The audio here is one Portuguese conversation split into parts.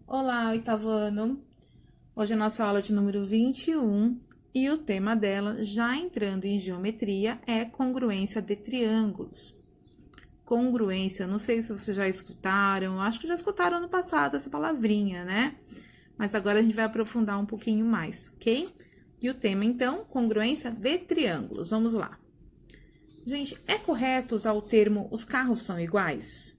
Olá, oitavo ano. Hoje é a nossa aula de número 21 e o tema dela, já entrando em geometria, é congruência de triângulos. Congruência, não sei se vocês já escutaram, acho que já escutaram no passado essa palavrinha, né? Mas agora a gente vai aprofundar um pouquinho mais, ok? E o tema, então, congruência de triângulos. Vamos lá. Gente, é correto usar o termo os carros são iguais?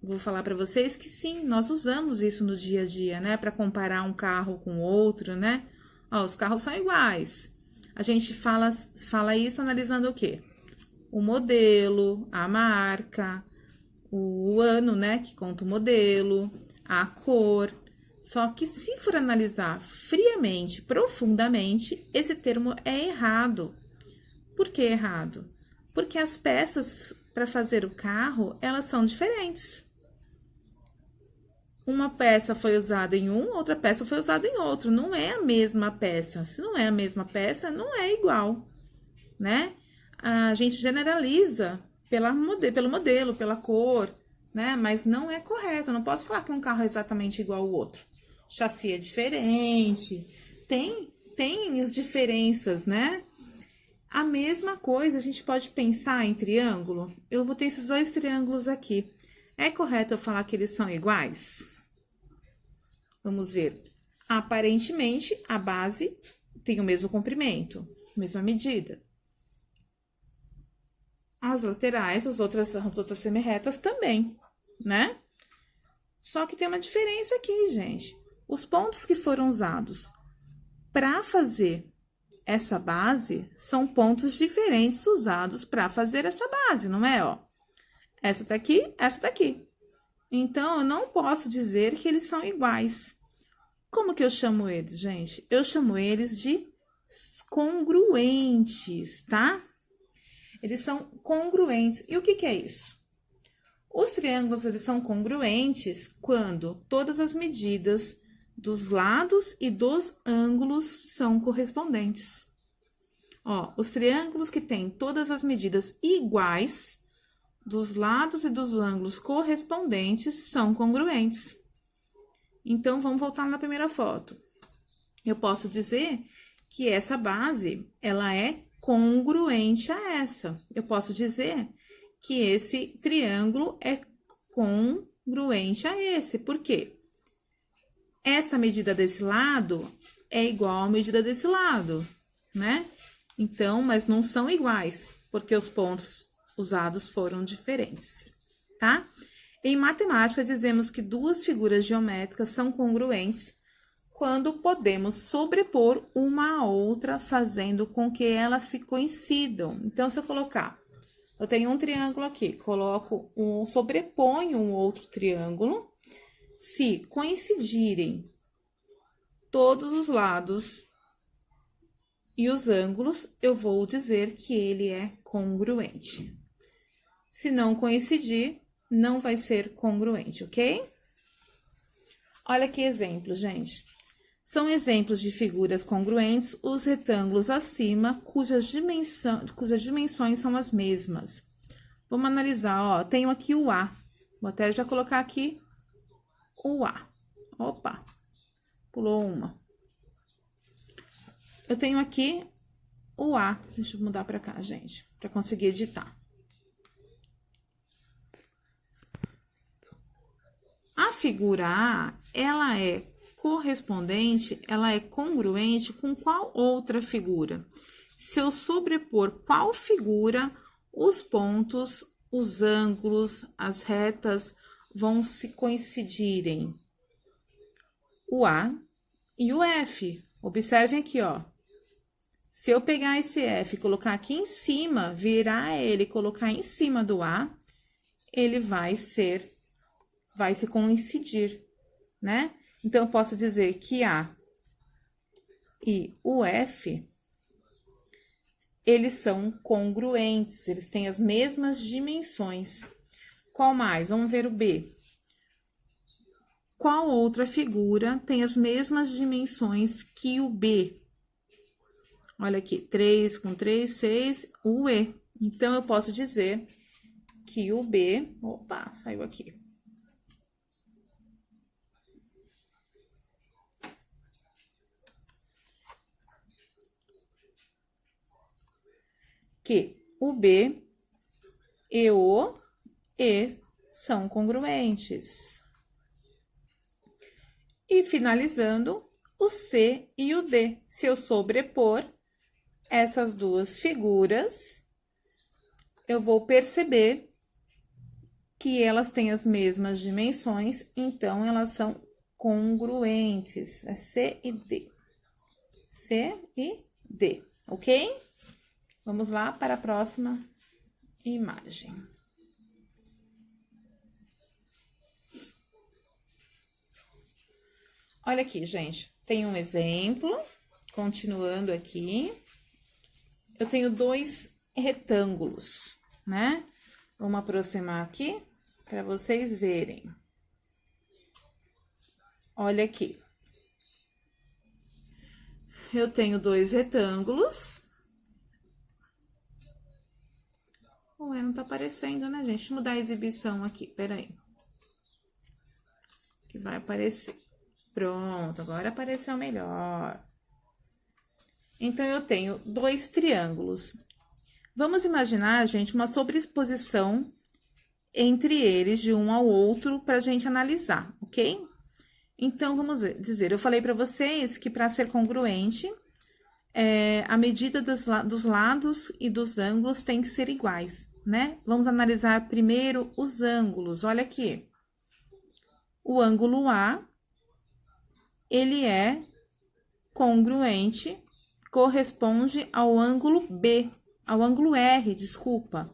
Vou falar para vocês que sim, nós usamos isso no dia a dia, né? Para comparar um carro com outro, né? Ó, os carros são iguais. A gente fala isso analisando o quê? O modelo, a marca, o ano, né? Que conta o modelo, a cor. Só que se for analisar friamente, profundamente, esse termo é errado. Por que errado? Porque as peças para fazer o carro, elas são diferentes. Uma peça foi usada em um, outra peça foi usada em outro. Não é a mesma peça. Se não é a mesma peça, não é igual, né? A gente generaliza pelo modelo, pela cor, né? Mas não é correto. Eu não posso falar que um carro é exatamente igual ao outro. O chassi é diferente. Tem as diferenças, né? A mesma coisa, a gente pode pensar em triângulo. Eu vou ter esses dois triângulos aqui. É correto eu falar que eles são iguais? Vamos ver. Aparentemente, a base tem o mesmo comprimento, mesma medida. As laterais, as outras semirretas também, né? Só que tem uma diferença aqui, gente. Os pontos que foram usados para fazer essa base são pontos diferentes usados para fazer essa base, não é? Ó, essa tá aqui, essa tá aqui. Então, eu não posso dizer que eles são iguais. Como que eu chamo eles, gente? Eu chamo eles de congruentes, tá? Eles são congruentes. E o que é isso? Os triângulos, eles são congruentes quando todas as medidas dos lados e dos ângulos são correspondentes. Ó, os triângulos que têm todas as medidas iguais dos lados e dos ângulos correspondentes são congruentes. Então, vamos voltar na primeira foto. Eu posso dizer que essa base, ela é congruente a essa. Eu posso dizer que esse triângulo é congruente a esse. Por quê? Essa medida desse lado é igual à medida desse lado, né? Então, mas não são iguais, porque os pontos usados foram diferentes, tá? Em matemática, dizemos que duas figuras geométricas são congruentes quando podemos sobrepor uma a outra, fazendo com que elas se coincidam. Então, se eu colocar, eu tenho um triângulo aqui, sobreponho um outro triângulo, se coincidirem todos os lados e os ângulos, eu vou dizer que ele é congruente. Se não coincidir, não vai ser congruente, ok? Olha que exemplo, gente. São exemplos de figuras congruentes os retângulos acima, cujas dimensões são as mesmas. Vamos analisar, ó, tenho aqui o A. Vou até já colocar aqui o A. Opa, pulou uma. Eu tenho aqui o A. Deixa eu mudar para cá, gente, para conseguir editar. A figura A, ela é correspondente, ela é congruente com qual outra figura? Se eu sobrepor qual figura, os pontos, os ângulos, as retas vão se coincidirem. O A e o F. Observem aqui, ó. Se eu pegar esse F e colocar aqui em cima, virar ele e colocar em cima do A, ele vai se coincidir, né? Então, eu posso dizer que A e o F, eles são congruentes, eles têm as mesmas dimensões. Qual mais? Vamos ver o B. Qual outra figura tem as mesmas dimensões que o B? Olha aqui, 3 com 3, 6, o E. Então, eu posso dizer que o B... Opa, saiu aqui. que o B e o E são congruentes. E finalizando, o C e o D. Se eu sobrepor essas duas figuras, eu vou perceber que elas têm as mesmas dimensões, então elas são congruentes. É C e D. C e D, ok? Vamos lá para a próxima imagem. Olha aqui, gente. Tem um exemplo, continuando aqui. Eu tenho dois retângulos, né? Vamos aproximar aqui para vocês verem. Olha aqui. Eu tenho dois retângulos. Ué, não tá aparecendo, né, gente? Deixa eu mudar a exibição aqui, peraí. Que vai aparecer. Pronto, agora apareceu melhor. Então, eu tenho dois triângulos. Vamos imaginar, gente, uma sobreposição entre eles, de um ao outro, para a gente analisar, ok? Então, vamos dizer, eu falei para vocês que para ser congruente, a medida dos lados e dos ângulos tem que ser iguais, né? Vamos analisar primeiro os ângulos. Olha aqui. O ângulo A, ele é congruente, corresponde ao ângulo B, ao ângulo R, desculpa.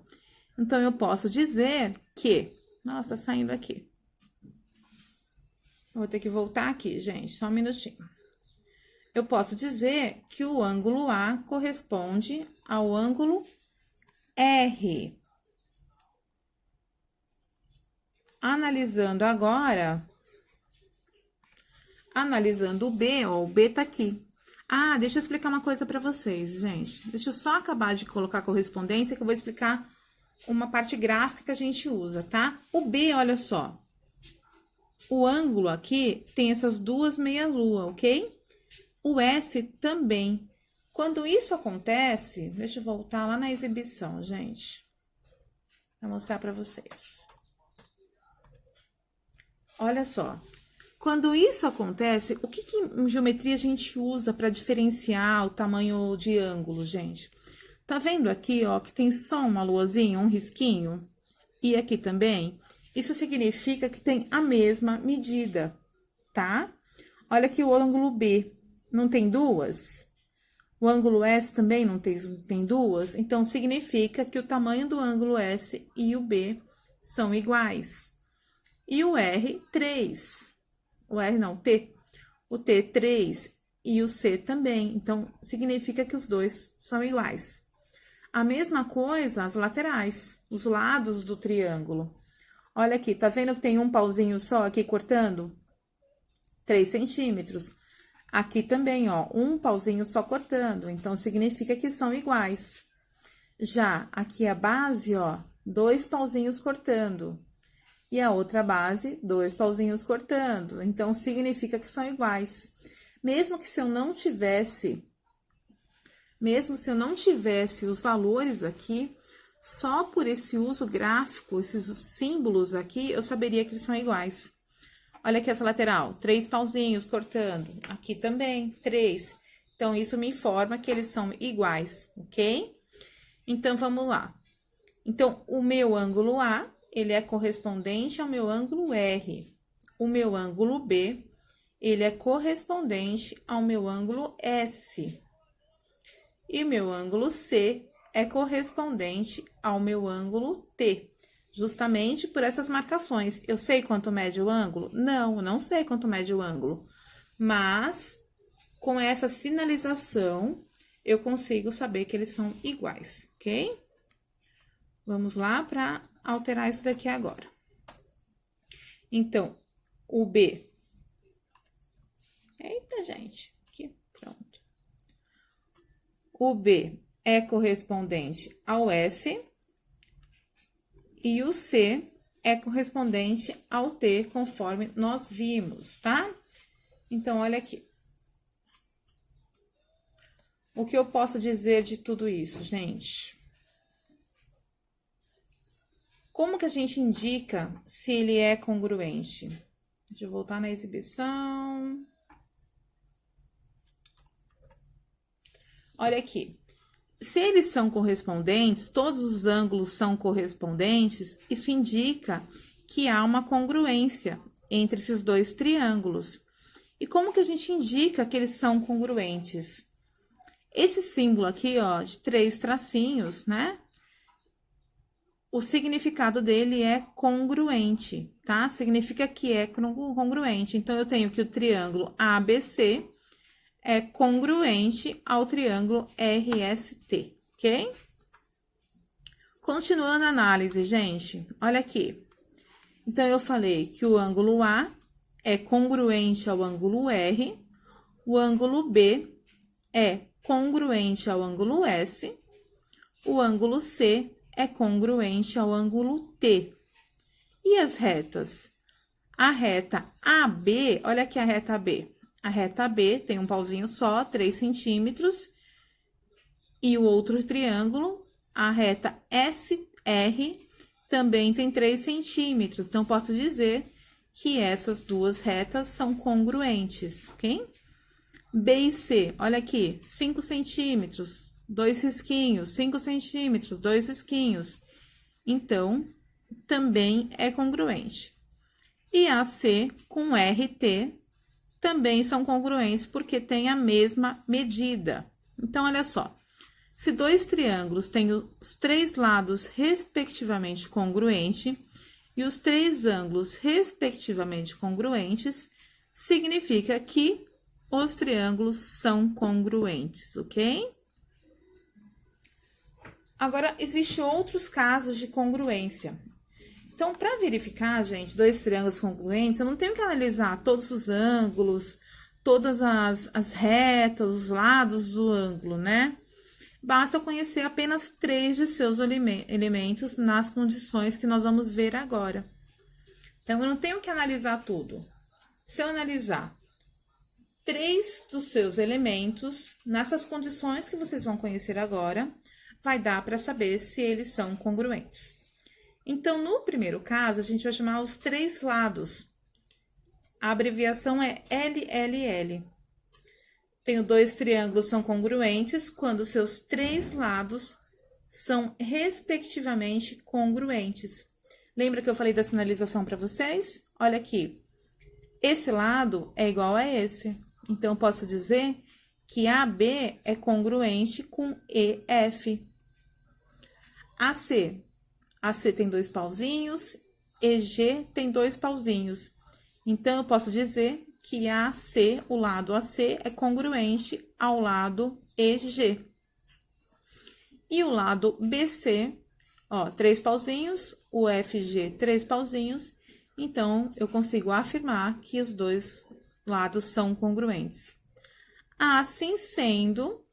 Então, eu posso dizer que... Nossa, tá saindo aqui. Eu vou ter que voltar aqui, gente, só um minutinho. Eu posso dizer que o ângulo A corresponde ao ângulo R. Analisando agora, analisando o B, ó, o B tá aqui. Ah, deixa eu explicar uma coisa para vocês, gente. Deixa eu só acabar de colocar a correspondência, que eu vou explicar uma parte gráfica que a gente usa, tá? O B, olha só. O ângulo aqui tem essas duas meia-lua, ok? O S também. Quando isso acontece, deixa eu voltar lá na exibição, gente. Vou mostrar para vocês. Olha só. Quando isso acontece, o que em geometria a gente usa para diferenciar o tamanho de ângulo, gente? Tá vendo aqui, ó, que tem só uma luazinha, um risquinho? E aqui também? Isso significa que tem a mesma medida, tá? Olha aqui o ângulo B, não tem duas? O ângulo S também não tem duas? Então, significa que o tamanho do ângulo S e o B são iguais. E o R, 3. O R não, T. O T, 3. E o C também. Então, significa que os dois são iguais. A mesma coisa as laterais, os lados do triângulo. Olha aqui, tá vendo que tem um pauzinho só aqui cortando? 3 centímetros. Aqui também, ó, um pauzinho só cortando, então significa que são iguais. Já aqui a base, ó, 2 pauzinhos cortando. E a outra base, 2 pauzinhos cortando, então significa que são iguais. Mesmo se eu não tivesse os valores aqui, só por esse uso gráfico, esses símbolos aqui, eu saberia que eles são iguais. Olha aqui essa lateral, 3 pauzinhos cortando. Aqui também, 3. Então, isso me informa que eles são iguais, ok? Então, vamos lá. Então, o meu ângulo A, ele é correspondente ao meu ângulo R. O meu ângulo B, ele é correspondente ao meu ângulo S. E meu ângulo C é correspondente ao meu ângulo T, justamente por essas marcações. Eu sei quanto mede o ângulo? Não, eu não sei quanto mede o ângulo. Mas, com essa sinalização, eu consigo saber que eles são iguais, ok? Vamos lá para alterar isso daqui agora. Então, o B... Eita, gente, aqui, pronto. O B é correspondente ao S e o C é correspondente ao T, conforme nós vimos, tá? Então, olha aqui. O que eu posso dizer de tudo isso, gente? Como que a gente indica se ele é congruente? Deixa eu voltar na exibição. Olha aqui. Se eles são correspondentes, todos os ângulos são correspondentes, isso indica que há uma congruência entre esses dois triângulos. E como que a gente indica que eles são congruentes? Esse símbolo aqui, ó, de 3 tracinhos, né? O significado dele é congruente, tá? Significa que é congruente. Então, eu tenho que o triângulo ABC é congruente ao triângulo RST, ok? Continuando a análise, gente, olha aqui. Então, eu falei que o ângulo A é congruente ao ângulo R, o ângulo B é congruente ao ângulo S, o ângulo C é congruente ao ângulo T. E as retas? A reta AB, olha aqui a reta AB. A reta B tem um pauzinho só, 3 centímetros. E o outro triângulo, a reta SR, também tem 3 centímetros. Então, posso dizer que essas duas retas são congruentes, ok? B e C, olha aqui, 5 centímetros, 2 risquinhos, 5 centímetros, 2 risquinhos. Então, também é congruente. E AC com RT também são congruentes porque tem a mesma medida. Então, olha só. Se dois triângulos têm os 3 lados respectivamente congruentes e os 3 ângulos respectivamente congruentes, significa que os triângulos são congruentes, ok? Agora, existem outros casos de congruência. Então, para verificar, gente, 2 triângulos congruentes, eu não tenho que analisar todos os ângulos, todas as retas, os lados do ângulo, né? Basta eu conhecer apenas 3 de seus elementos nas condições que nós vamos ver agora. Então, eu não tenho que analisar tudo. Se eu analisar 3 dos seus elementos, nessas condições que vocês vão conhecer agora, vai dar para saber se eles são congruentes. Então, no primeiro caso, a gente vai chamar os 3 lados. A abreviação é LLL. Tenho 2 triângulos são congruentes quando seus 3 lados são respectivamente congruentes. Lembra que eu falei da sinalização para vocês? Olha aqui. Esse lado é igual a esse. Então, eu posso dizer que AB é congruente com EF. AC. AC tem 2 pauzinhos, EG tem 2 pauzinhos. Então, eu posso dizer que AC, o lado AC, é congruente ao lado EG. E o lado BC, ó, 3 pauzinhos, o FG, 3 pauzinhos. Então, eu consigo afirmar que os 2 lados são congruentes. Assim sendo,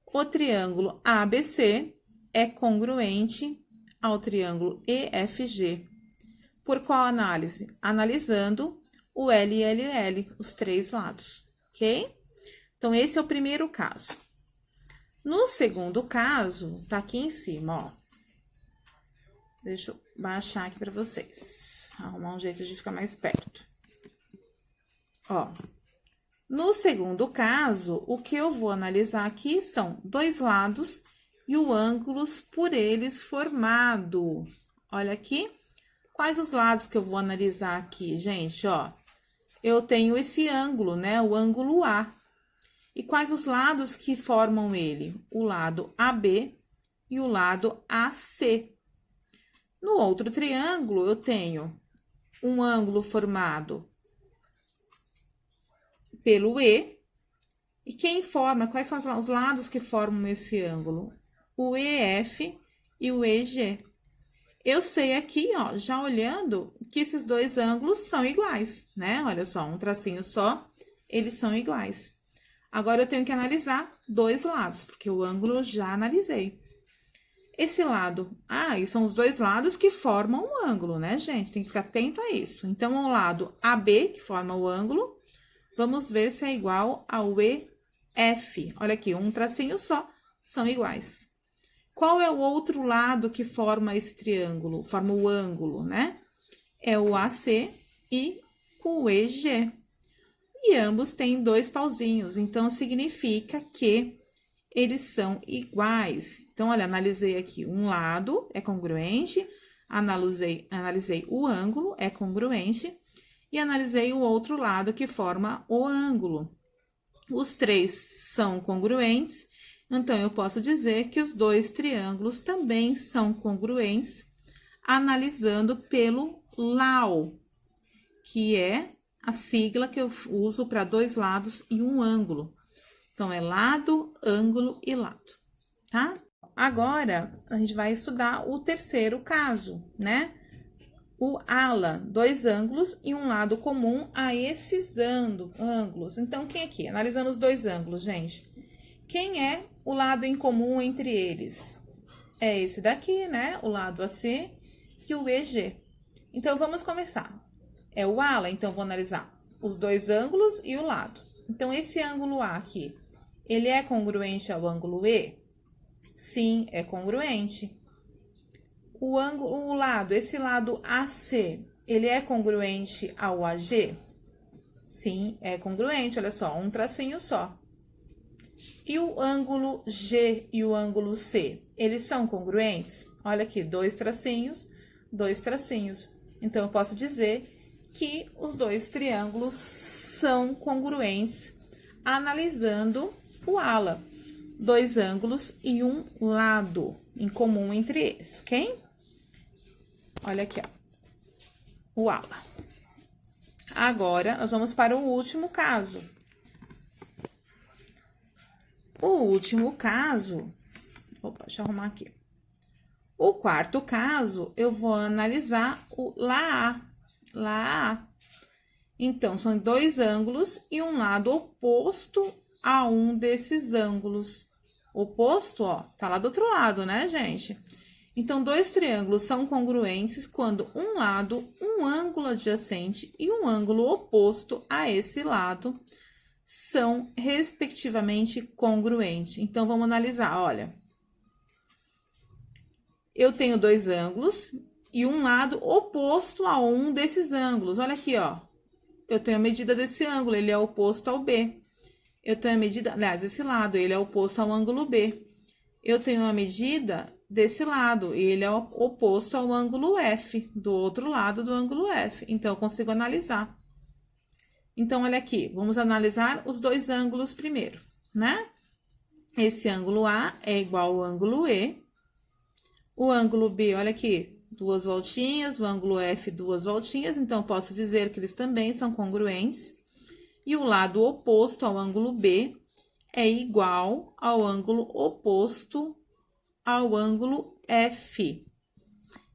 o triângulo ABC é congruente ao triângulo EFG. Por qual análise? Analisando o LLL, os 3 lados, ok? Então, esse é o primeiro caso. No segundo caso, tá aqui em cima, ó. Deixa eu baixar aqui para vocês. Arrumar um jeito de ficar mais perto. Ó. No segundo caso, o que eu vou analisar aqui são 2 lados e o ângulos por eles formado. Olha aqui. Quais os lados que eu vou analisar aqui, gente, ó? Eu tenho esse ângulo, né? O ângulo A. E quais os lados que formam ele? O lado AB e o lado AC. No outro triângulo, eu tenho um ângulo formado pelo E. E quem forma, quais são os lados que formam esse ângulo? O EF e o EG. Eu sei aqui, ó, já olhando, que esses 2 ângulos são iguais, né? Olha só, um tracinho só, eles são iguais. Agora, eu tenho que analisar 2 lados, porque o ângulo eu já analisei. Esse lado, e são os 2 lados que formam o ângulo, né, gente? Tem que ficar atento a isso. Então, o lado AB, que forma o ângulo, vamos ver se é igual ao EF. Olha aqui, um tracinho só, são iguais. Qual é o outro lado que forma esse triângulo? Forma o ângulo, né? É o AC e o EG. E ambos têm 2 pauzinhos, então significa que eles são iguais. Então, olha, analisei aqui um lado, é congruente, analisei o ângulo, é congruente, e analisei o outro lado que forma o ângulo. Os 3 são congruentes, então eu posso dizer que os 2 triângulos também são congruentes, analisando pelo LAU, que é a sigla que eu uso para 2 lados e um ângulo. Então, é lado, ângulo e lado, tá? Agora, a gente vai estudar o terceiro caso, né? O ala, 2 ângulos e um lado comum a esses ângulos. Então, quem aqui? Analisando os 2 ângulos, gente. Quem é o lado em comum entre eles? É esse daqui, né? O lado AC e o EG. Então, vamos começar. É o ala, então vou analisar os 2 ângulos e o lado. Então, esse ângulo A aqui, ele é congruente ao ângulo E? Sim, é congruente. O lado, esse lado AC, ele é congruente ao AG? Sim, é congruente, olha só, um tracinho só. E o ângulo G e o ângulo C, eles são congruentes? Olha aqui, 2 tracinhos, 2 tracinhos. Então, eu posso dizer que os 2 triângulos são congruentes, analisando o ala. 2 ângulos e um lado em comum entre eles, ok? Olha aqui, ó, o ala. Agora, nós vamos para o último caso. O último caso... Opa, deixa eu arrumar aqui. O quarto caso, eu vou analisar o LAA. LAA. Então, são 2 ângulos e um lado oposto a um desses ângulos. Oposto, ó, tá lá do outro lado, né, gente? Então, 2 triângulos são congruentes quando um lado, um ângulo adjacente e um ângulo oposto a esse lado são, respectivamente, congruentes. Então, vamos analisar, olha. Eu tenho 2 ângulos e um lado oposto a um desses ângulos. Olha aqui, ó. Eu tenho a medida desse ângulo, ele é oposto ao B. Eu tenho a medida, aliás, esse lado, ele é oposto ao ângulo B. Eu tenho a medida desse lado, e ele é oposto ao ângulo F, do outro lado do ângulo F. Então, eu consigo analisar. Então, olha aqui, vamos analisar os 2 ângulos primeiro, né? Esse ângulo A é igual ao ângulo E. O ângulo B, olha aqui, 2 voltinhas, o ângulo F, 2 voltinhas. Então, posso dizer que eles também são congruentes. E o lado oposto ao ângulo B é igual ao ângulo oposto ao ângulo F.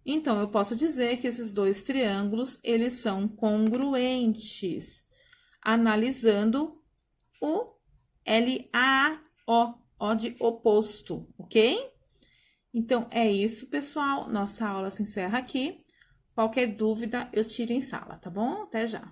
Então, eu posso dizer que esses 2 triângulos, eles são congruentes, analisando o LAO, O de oposto, ok? Então, é isso, pessoal. Nossa aula se encerra aqui. Qualquer dúvida, eu tiro em sala, tá bom? Até já!